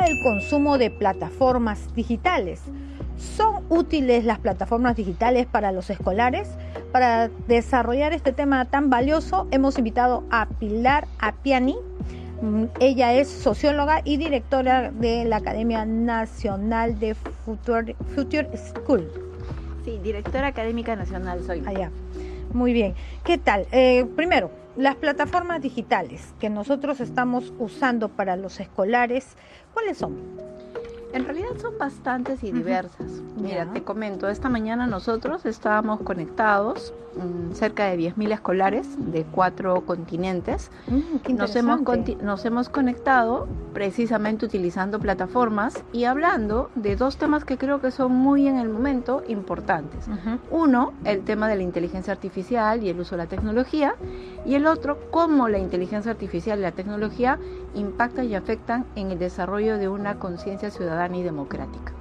el consumo de plataformas digitales. ¿Son útiles las plataformas digitales para los escolares? Para desarrollar este tema tan valioso, hemos invitado a Pilar Appiani. Ella es socióloga y directora de la Academia Nacional de Future School. Sí, directora académica nacional soy. Allá. Muy bien. ¿Qué tal? Primero, las plataformas digitales que nosotros estamos usando para los escolares, ¿cuáles son? En realidad son bastantes y diversas. Mira, te comento, esta mañana nosotros estábamos conectados, cerca de 10.000 escolares de 4 continentes. Nos hemos conectado precisamente utilizando plataformas y hablando de 2 temas que creo que son muy en el momento importantes. Uno, el tema de la inteligencia artificial y el uso de la tecnología, y el otro, cómo la inteligencia artificial y la tecnología impactan y afectan en el desarrollo de una conciencia ciudadana y democrática.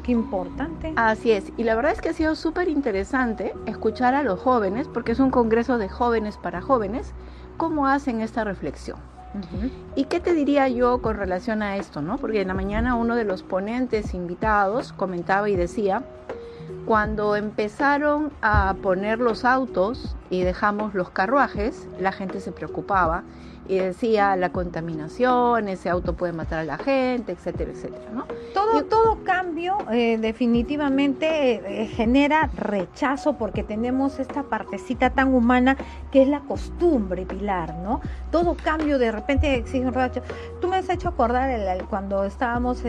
Qué importante. Así es, y la verdad es que ha sido súper interesante escuchar a los jóvenes, porque es un congreso de jóvenes para jóvenes, cómo hacen esta reflexión. ¿Y qué te diría yo con relación a esto, no? Porque en la mañana uno de los ponentes invitados comentaba y decía, cuando empezaron a poner los autos y dejamos los carruajes, la gente se preocupaba y decía la contaminación, ese auto puede matar a la gente, etcétera, etcétera, ¿no? Todo cambio definitivamente genera rechazo porque tenemos esta partecita tan humana que es la costumbre, Pilar, ¿no? Todo cambio de repente exige un rechazo. Tú me has hecho acordar cuando estábamos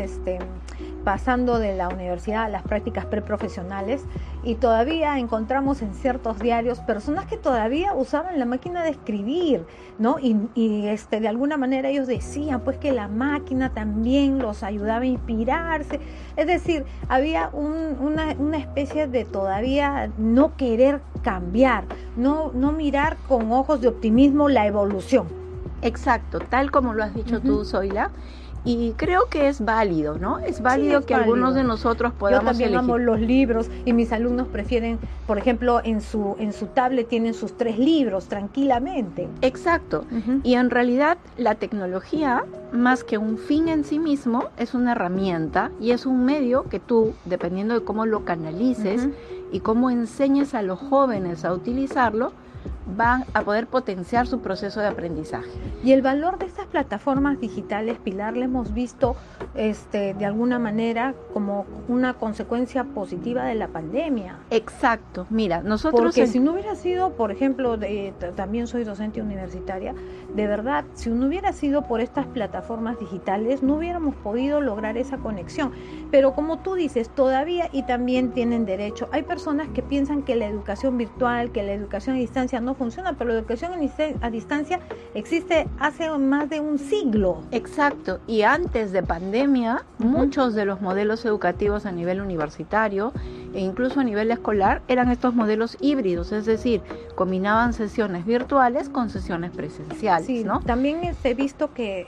pasando de la universidad a las prácticas preprofesionales y todavía encontramos en ciertos diarios personas que todavía usaban la máquina de escribir, ¿no? Y de alguna manera ellos decían pues que la máquina también los ayudaba a inspirarse. Es decir, había una especie de todavía no querer cambiar, no mirar con ojos de optimismo la evolución. Exacto, tal como lo has dicho tú, Zoila. Y creo que es válido, ¿no? Es válido que algunos de nosotros podamos elegir. Yo también amo los libros y mis alumnos prefieren, por ejemplo, en su tablet tienen sus 3 libros tranquilamente. Exacto. Y en realidad la tecnología, más que un fin en sí mismo, es una herramienta y es un medio que tú, dependiendo de cómo lo canalices y cómo enseñes a los jóvenes a utilizarlo, van a poder potenciar su proceso de aprendizaje. Y el valor de estas plataformas digitales, Pilar, le hemos visto de alguna manera como una consecuencia positiva de la pandemia. Exacto, mira, nosotros... Porque si no hubiera sido, por ejemplo, también soy docente universitaria, de verdad, si no hubiera sido por estas plataformas digitales, no hubiéramos podido lograr esa conexión. Pero como tú dices, todavía y también tienen derecho. Hay personas que piensan que la educación virtual, que la educación a distancia no funciona, pero la educación a distancia existe hace más de un siglo. Exacto, y antes de pandemia, muchos de los modelos educativos a nivel universitario e incluso a nivel escolar eran estos modelos híbridos, es decir, combinaban sesiones virtuales con sesiones presenciales, sí, ¿no? También he visto que,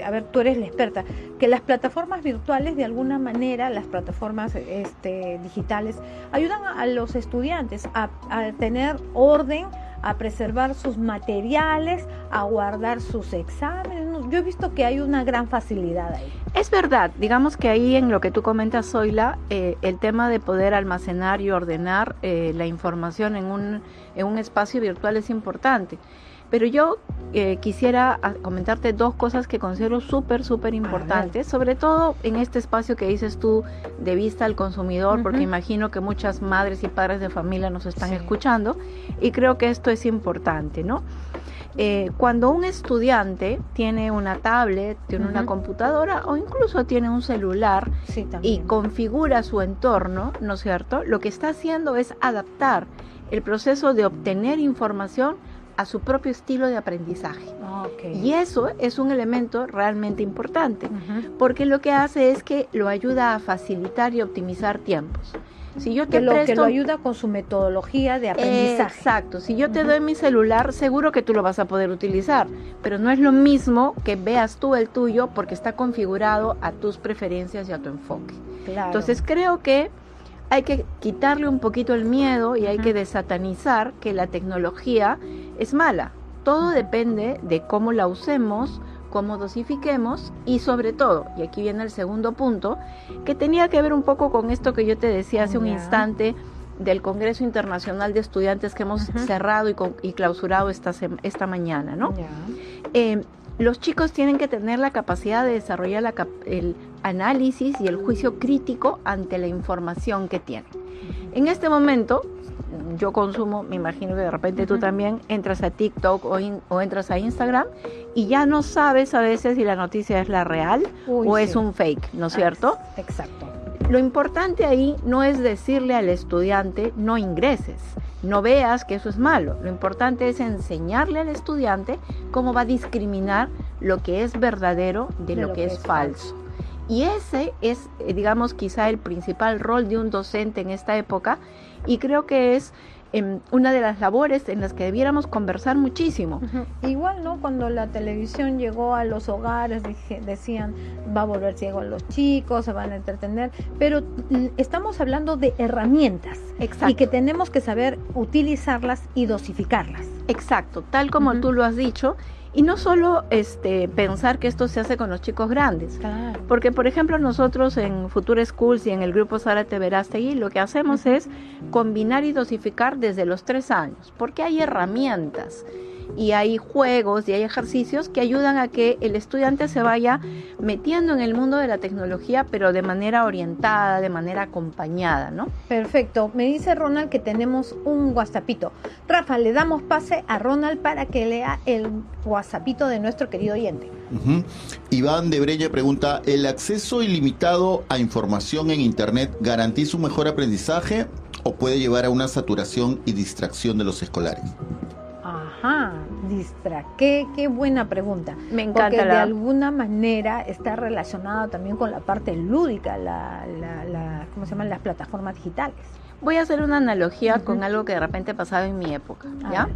a ver, tú eres la experta, que las plataformas virtuales de alguna manera, las plataformas digitales, ayudan a los estudiantes a tener orden, a preservar sus materiales, a guardar sus exámenes. Yo he visto que hay una gran facilidad ahí. Es verdad, digamos que ahí en lo que tú comentas, Zoila, el tema de poder almacenar y ordenar la información en un espacio virtual es importante. Pero yo quisiera comentarte 2 cosas que considero súper importantes, sobre todo en este espacio que dices tú de vista al consumidor, porque imagino que muchas madres y padres de familia nos están escuchando y creo que esto es importante, ¿no? Cuando un estudiante tiene una tablet, tiene una computadora o incluso tiene un celular y configura su entorno, ¿no es cierto? Lo que está haciendo es adaptar el proceso de obtener información a su propio estilo de aprendizaje. Y eso es un elemento realmente importante, porque lo que hace es que lo ayuda a facilitar y optimizar tiempos. Si yo te presto, que lo ayuda con su metodología de aprendizaje. Exacto, si yo te doy mi celular, seguro que tú lo vas a poder utilizar, pero no es lo mismo que veas tú el tuyo porque está configurado a tus preferencias y a tu enfoque. Claro. Entonces creo que hay que quitarle un poquito el miedo y hay que desatanizar que la tecnología es mala. Todo depende de cómo la usemos, cómo dosifiquemos y sobre todo, y aquí viene el segundo punto, que tenía que ver un poco con esto que yo te decía hace un instante del Congreso Internacional de Estudiantes que hemos cerrado y clausurado esta mañana, ¿no? Los chicos tienen que tener la capacidad de desarrollar el análisis y el juicio crítico ante la información que tienen. En este momento, yo consumo, me imagino que de repente tú también entras a TikTok o entras a Instagram y ya no sabes a veces si la noticia es la real o es un fake, ¿no es cierto? Exacto. Lo importante ahí no es decirle al estudiante no ingreses, no veas que eso es malo. Lo importante es enseñarle al estudiante cómo va a discriminar lo que es verdadero de lo que es falso. Y ese es, digamos, quizá el principal rol de un docente en esta época, y creo que es una de las labores en las que debiéramos conversar muchísimo. Igual, ¿no? Cuando la televisión llegó a los hogares, decían, va a volver ciego a los chicos, se van a entretener, pero estamos hablando de herramientas. Exacto. Y que tenemos que saber utilizarlas y dosificarlas. Exacto, tal como tú lo has dicho. Y no solo pensar que esto se hace con los chicos grandes, Claro. porque por ejemplo nosotros en Future Schools y en el grupo Zárate Verástegui lo que hacemos es combinar y dosificar desde los 3 años, porque hay herramientas y hay juegos y hay ejercicios que ayudan a que el estudiante se vaya metiendo en el mundo de la tecnología, pero de manera orientada, de manera acompañada, ¿no? Perfecto. Me dice Ronald que tenemos un WhatsAppito. Rafa, le damos pase a Ronald para que lea el WhatsAppito de nuestro querido oyente. Iván de Breña pregunta, ¿el acceso ilimitado a información en Internet garantiza un mejor aprendizaje o puede llevar a una saturación y distracción de los escolares? Ajá, qué buena pregunta. Me encanta. Porque de alguna manera está relacionado también con la parte lúdica, ¿cómo se llaman? Las plataformas digitales. Voy a hacer una analogía con algo que de repente pasaba en mi época, ¿ya?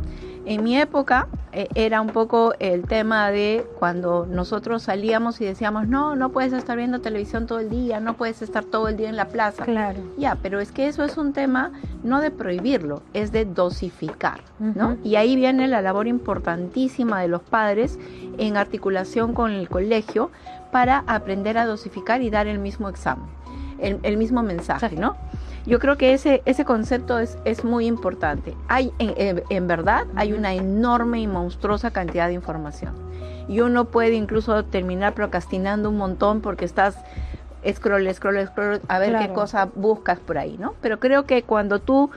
En mi época era un poco el tema de cuando nosotros salíamos y decíamos, no puedes estar viendo televisión todo el día, no puedes estar todo el día en la plaza. Claro. Ya, pero es que eso es un tema no de prohibirlo, es de dosificar, ¿no? Y ahí viene la labor importantísima de los padres en articulación con el colegio para aprender a dosificar y dar el mismo examen, el mismo mensaje, ¿no? Yo creo que ese concepto es muy importante. En verdad, hay una enorme y monstruosa cantidad de información. Y uno puede incluso terminar procrastinando un montón porque estás scroll, a ver qué cosa buscas por ahí, ¿no? Pero creo que cuando tú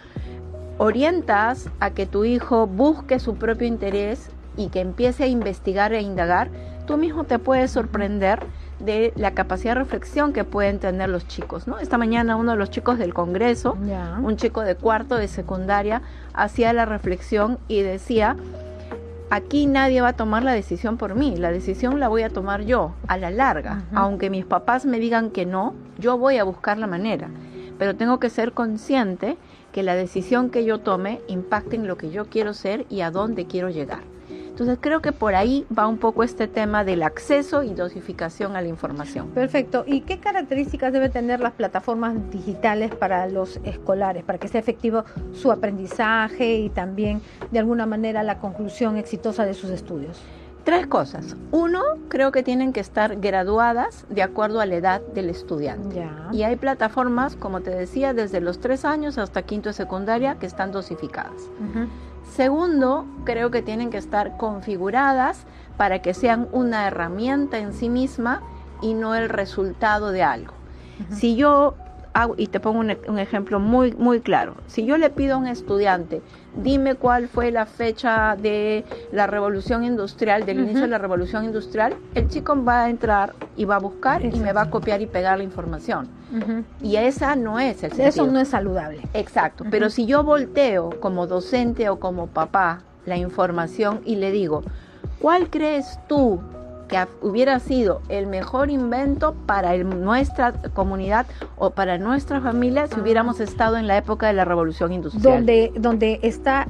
orientas a que tu hijo busque su propio interés y que empiece a investigar e indagar, tú mismo te puedes sorprender de la capacidad de reflexión que pueden tener los chicos, ¿no? Esta mañana uno de los chicos del Congreso, un chico de 4º de secundaria, hacía la reflexión y decía, aquí nadie va a tomar la decisión por mí, la decisión la voy a tomar yo, a la larga. Aunque mis papás me digan que no, yo voy a buscar la manera, pero tengo que ser consciente que la decisión que yo tome impacte en lo que yo quiero ser y a dónde quiero llegar. Entonces creo que por ahí va un poco este tema del acceso y dosificación a la información. Perfecto. ¿Y qué características deben tener las plataformas digitales para los escolares, para que sea efectivo su aprendizaje y también de alguna manera la conclusión exitosa de sus estudios? 3 cosas. 1, creo que tienen que estar graduadas de acuerdo a la edad del estudiante. Y hay plataformas, como te decía, desde los 3 años hasta 5º de secundaria que están dosificadas. Segundo, creo que tienen que estar configuradas para que sean una herramienta en sí misma y no el resultado de algo. Si yo hago, y te pongo un ejemplo muy, muy claro, si yo le pido a un estudiante, dime cuál fue la fecha de la revolución industrial, del inicio de la revolución industrial, el chico va a entrar y va a buscar y me va a copiar y pegar la información. Y esa no es el sentido. Eso no es saludable. Exacto, pero si yo volteo como docente o como papá la información y le digo, ¿cuál crees tú que hubiera sido el mejor invento para nuestra comunidad o para nuestra familia si hubiéramos estado en la época de la revolución industrial? Donde está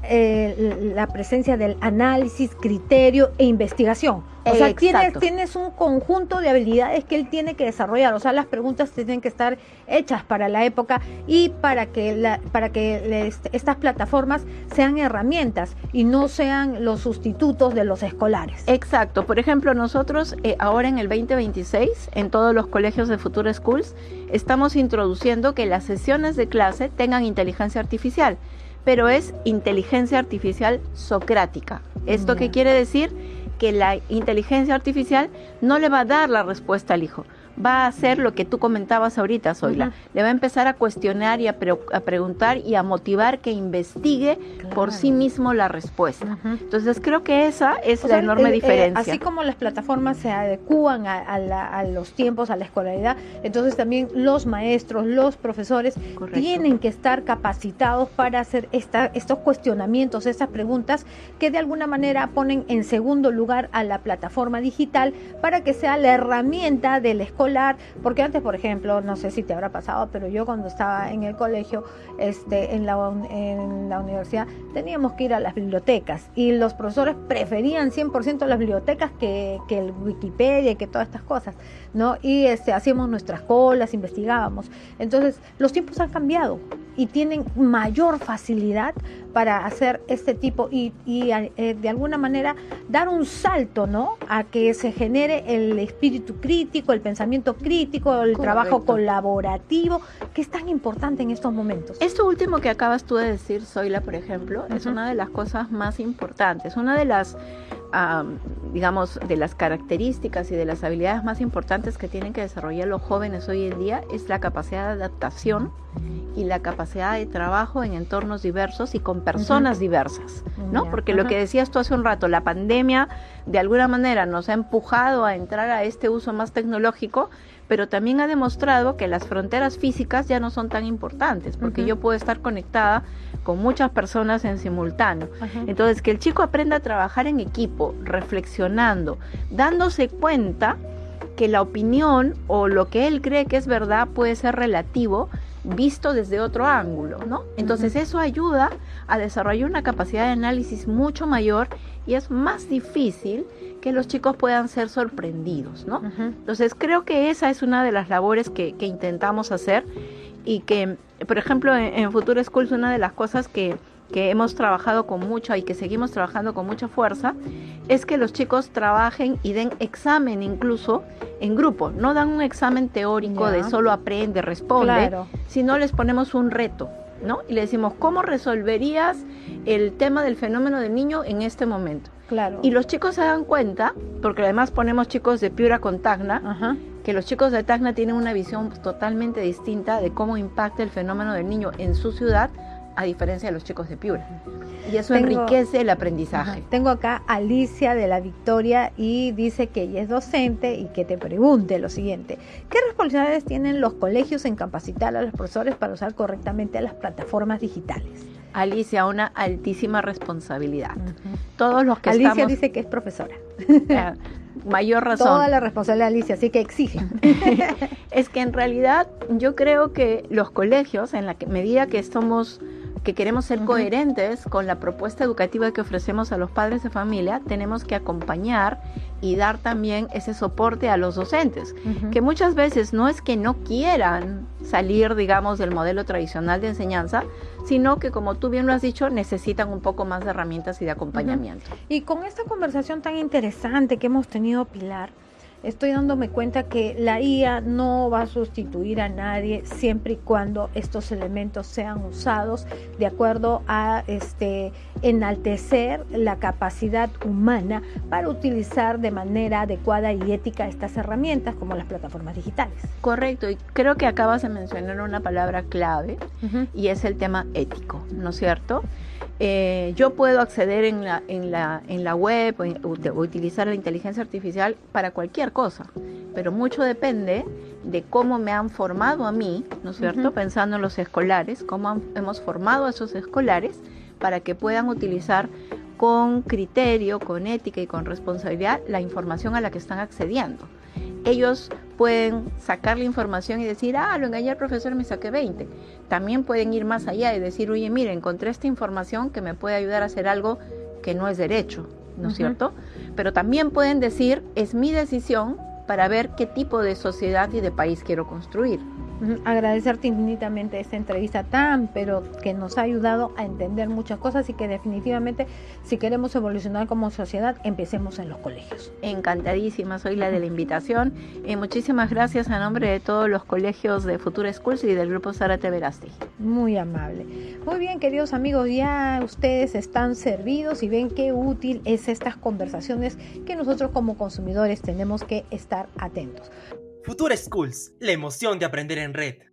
la presencia del análisis, criterio e investigación. O sea, Exacto. tienes un conjunto de habilidades que él tiene que desarrollar. O sea, las preguntas tienen que estar hechas para la época y para que estas plataformas sean herramientas y no sean los sustitutos de los escolares. Exacto. Por ejemplo, nosotros ahora en el 2026, en todos los colegios de Future Schools, estamos introduciendo que las sesiones de clase tengan inteligencia artificial, pero es inteligencia artificial socrática. ¿Esto qué quiere decir? Que la inteligencia artificial no le va a dar la respuesta al hijo, va a hacer lo que tú comentabas ahorita, Zoila. Le va a empezar a cuestionar y a preguntar y a motivar que investigue por sí mismo la respuesta. Entonces creo que esa es la enorme diferencia. Así como las plataformas se adecúan a los tiempos, a la escolaridad, entonces también los maestros, los profesores tienen que estar capacitados para hacer estos cuestionamientos, estas preguntas que de alguna manera ponen en segundo lugar a la plataforma digital para que sea la herramienta del escolar, porque antes, por ejemplo, no sé si te habrá pasado, pero yo cuando estaba en el colegio, en la universidad, teníamos que ir a las bibliotecas y los profesores preferían 100% las bibliotecas que el Wikipedia y que todas estas cosas, ¿no? Y hacíamos nuestras colas, investigábamos. Entonces, los tiempos han cambiado y tienen mayor facilidad para hacer este tipo y de alguna manera dar un salto, ¿no? A que se genere el espíritu crítico, el pensamiento crítico, el trabajo colaborativo, que es tan importante en estos momentos. Esto último que acabas tú de decir, Zoila, por ejemplo, es una de las cosas más importantes, una de las digamos, de las características y de las habilidades más importantes que tienen que desarrollar los jóvenes hoy en día es la capacidad de adaptación y la capacidad de trabajo en entornos diversos y con personas diversas, ¿no? Porque lo que decías tú hace un rato, la pandemia de alguna manera nos ha empujado a entrar a este uso más tecnológico, pero también ha demostrado que las fronteras físicas ya no son tan importantes, porque yo puedo estar conectada con muchas personas en simultáneo. Entonces, que el chico aprenda a trabajar en equipo, reflexionando, dándose cuenta que la opinión o lo que él cree que es verdad puede ser relativo, visto desde otro ángulo, ¿no? Entonces eso ayuda a desarrollar una capacidad de análisis mucho mayor y es más difícil que los chicos puedan ser sorprendidos, ¿no? Entonces creo que esa es una de las labores que intentamos hacer y que, por ejemplo, en Future Schools una de las cosas que hemos trabajado con mucho y que seguimos trabajando con mucha fuerza, es que los chicos trabajen y den examen incluso en grupo. No dan un examen teórico de solo aprende, responde, sino les ponemos un reto, ¿no? Y le decimos, ¿cómo resolverías el tema del fenómeno del niño en este momento? Y los chicos se dan cuenta, porque además ponemos chicos de Piura con Tacna, que los chicos de Tacna tienen una visión totalmente distinta de cómo impacta el fenómeno del niño en su ciudad, a diferencia de los chicos de Piura. Y eso enriquece el aprendizaje. Tengo acá a Alicia de la Victoria y dice que ella es docente y que te pregunte lo siguiente: ¿qué responsabilidades tienen los colegios en capacitar a los profesores para usar correctamente las plataformas digitales? Alicia, una altísima responsabilidad. Todos los que Alicia dice que es profesora. Mayor razón. Toda la responsabilidad de Alicia, así que exige. Es que en realidad yo creo que los colegios, en la medida que queremos ser coherentes con la propuesta educativa que ofrecemos a los padres de familia, tenemos que acompañar y dar también ese soporte a los docentes, que muchas veces no es que no quieran salir, digamos, del modelo tradicional de enseñanza, sino que, como tú bien lo has dicho, necesitan un poco más de herramientas y de acompañamiento. Y con esta conversación tan interesante que hemos tenido, Pilar, estoy dándome cuenta que la IA no va a sustituir a nadie siempre y cuando estos elementos sean usados de acuerdo a enaltecer la capacidad humana para utilizar de manera adecuada y ética estas herramientas como las plataformas digitales. Correcto, y creo que acabas de mencionar una palabra clave y es el tema ético, ¿no es cierto? Yo puedo acceder en la web o utilizar la inteligencia artificial para cualquier cosa, pero mucho depende de cómo me han formado a mí, ¿no es cierto? Pensando en los escolares, cómo hemos formado a esos escolares para que puedan utilizar con criterio, con ética y con responsabilidad la información a la que están accediendo. Ellos pueden sacar la información y decir, lo engañé al profesor y me saqué 20. También pueden ir más allá y decir, oye, mire, encontré esta información que me puede ayudar a hacer algo que no es derecho, ¿no es cierto? Pero también pueden decir, es mi decisión para ver qué tipo de sociedad y de país quiero construir. Agradecerte infinitamente esta entrevista pero que nos ha ayudado a entender muchas cosas y que definitivamente si queremos evolucionar como sociedad, empecemos en los colegios. Encantadísima, soy la de la invitación. Muchísimas gracias a nombre de todos los colegios de Futura Schools y del Grupo Zárate Verástegui. Muy amable. Muy bien, queridos amigos, ya ustedes están servidos y ven qué útil es estas conversaciones que nosotros como consumidores tenemos que estar atentos. Futura Schools, la emoción de aprender en red.